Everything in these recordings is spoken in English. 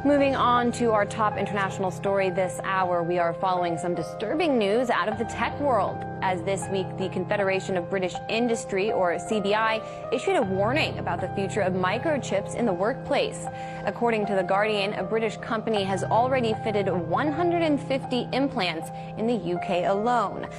Moving on to our top international story this hour, we are following some disturbing news out of the tech world, as this week the Confederation of British Industry, or CBI, issued a warning about the future of microchips in the workplace. According to The Guardian, a British company has already fitted 150 implants in the UK alone.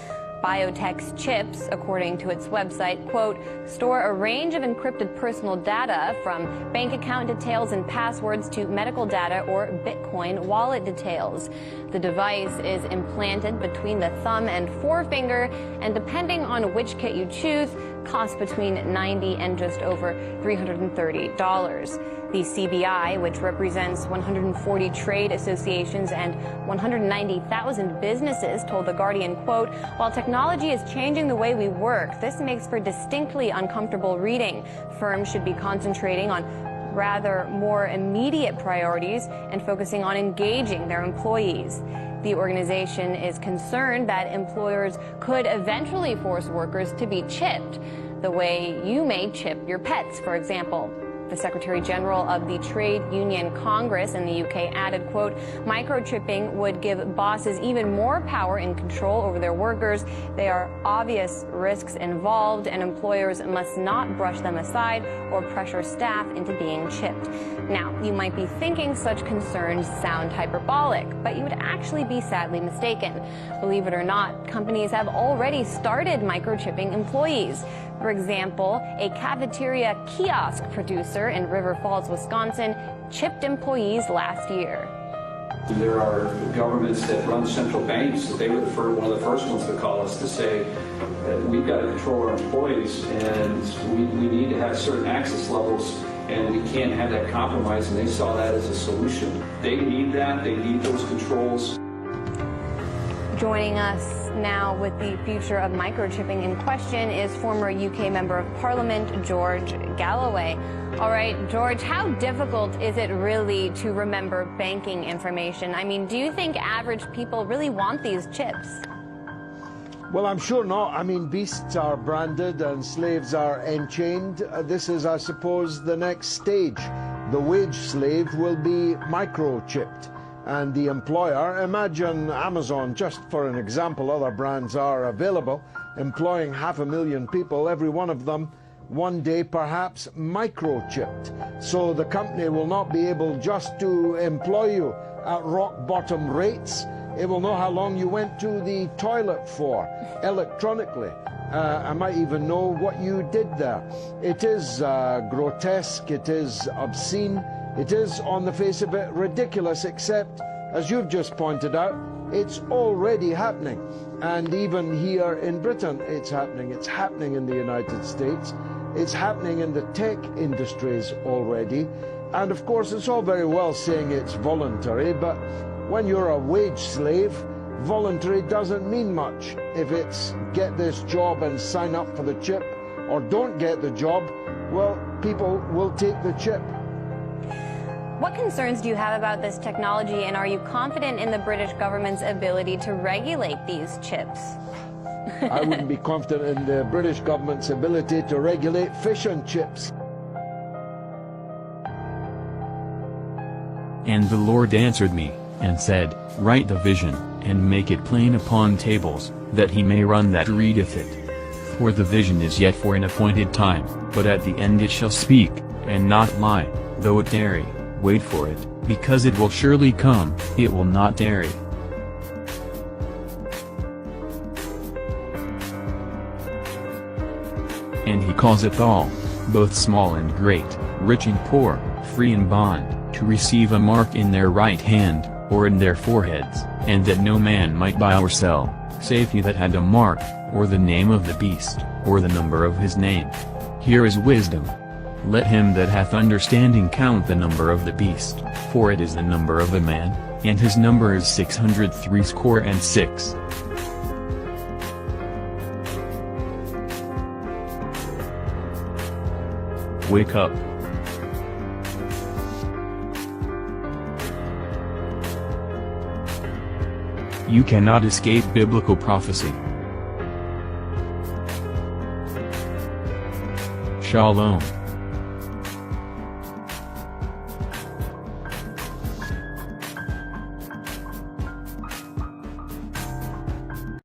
Biotech's chips, according to its website, quote, store a range of encrypted personal data from bank account details and passwords to medical data or Bitcoin wallet details. The device is implanted between the thumb and forefinger, and depending on which kit you choose, costs between $90 and just over $330. The CBI, which represents 140 trade associations and 190,000 businesses, told The Guardian, quote, while technology is changing the way we work, this makes for distinctly uncomfortable reading. Firms should be concentrating on rather more immediate priorities and focusing on engaging their employees. The organization is concerned that employers could eventually force workers to be chipped, the way you may chip your pets, for example. The Secretary General of the Trade Union Congress in the UK added, quote, microchipping would give bosses even more power and control over their workers. There are obvious risks involved, and employers must not brush them aside or pressure staff into being chipped. Now, you might be thinking such concerns sound hyperbolic, but you would actually be sadly mistaken. Believe it or not, companies have already started microchipping employees. For example, a cafeteria kiosk producer in River Falls, Wisconsin, chipped employees last year. There are governments that run central banks. They were one of the first ones to call us to say that we've got to control our employees, and we need to have certain access levels, and we can't have that compromise, and they saw that as a solution. They need that. They need those controls. Joining us now with the future of microchipping in question is former UK Member of Parliament George Galloway. All right, George, how difficult is it really to remember banking information? I mean, do you think average people really want these chips? Well, I'm sure not. I mean, beasts are branded and slaves are enchained. This is, I suppose, the next stage. The wage slave will be microchipped. And the employer, imagine Amazon, just for an example, other brands are available, employing 500,000 people, every one of them one day perhaps microchipped. So the company will not be able just to employ you at rock bottom rates. It will know how long you went to the toilet for electronically. I might even know what you did there. It is grotesque, it is obscene. It is, on the face of it, ridiculous, except, as you've just pointed out, it's already happening. And even here in Britain, it's happening. It's happening in the United States. It's happening in the tech industries already. And of course, it's all very well saying it's voluntary, but when you're a wage slave, voluntary doesn't mean much. If it's get this job and sign up for the chip, or don't get the job, well, people will take the chip. What concerns do you have about this technology, and are you confident in the British government's ability to regulate these chips? I wouldn't be confident in the British government's ability to regulate fish and chips. And the Lord answered me, and said, write the vision, and make it plain upon tables, that he may run that readeth it. For the vision is yet for an appointed time, but at the end it shall speak, and not lie, though it tarry. Wait for it, because it will surely come, it will not tarry. And he causeth all, both small and great, rich and poor, free and bond, to receive a mark in their right hand, or in their foreheads, and that no man might buy or sell, save he that had a mark, or the name of the beast, or the number of his name. Here is wisdom. Let him that hath understanding count the number of the beast, for it is the number of a man, and his number is 666. Wake up. You cannot escape biblical prophecy. Shalom.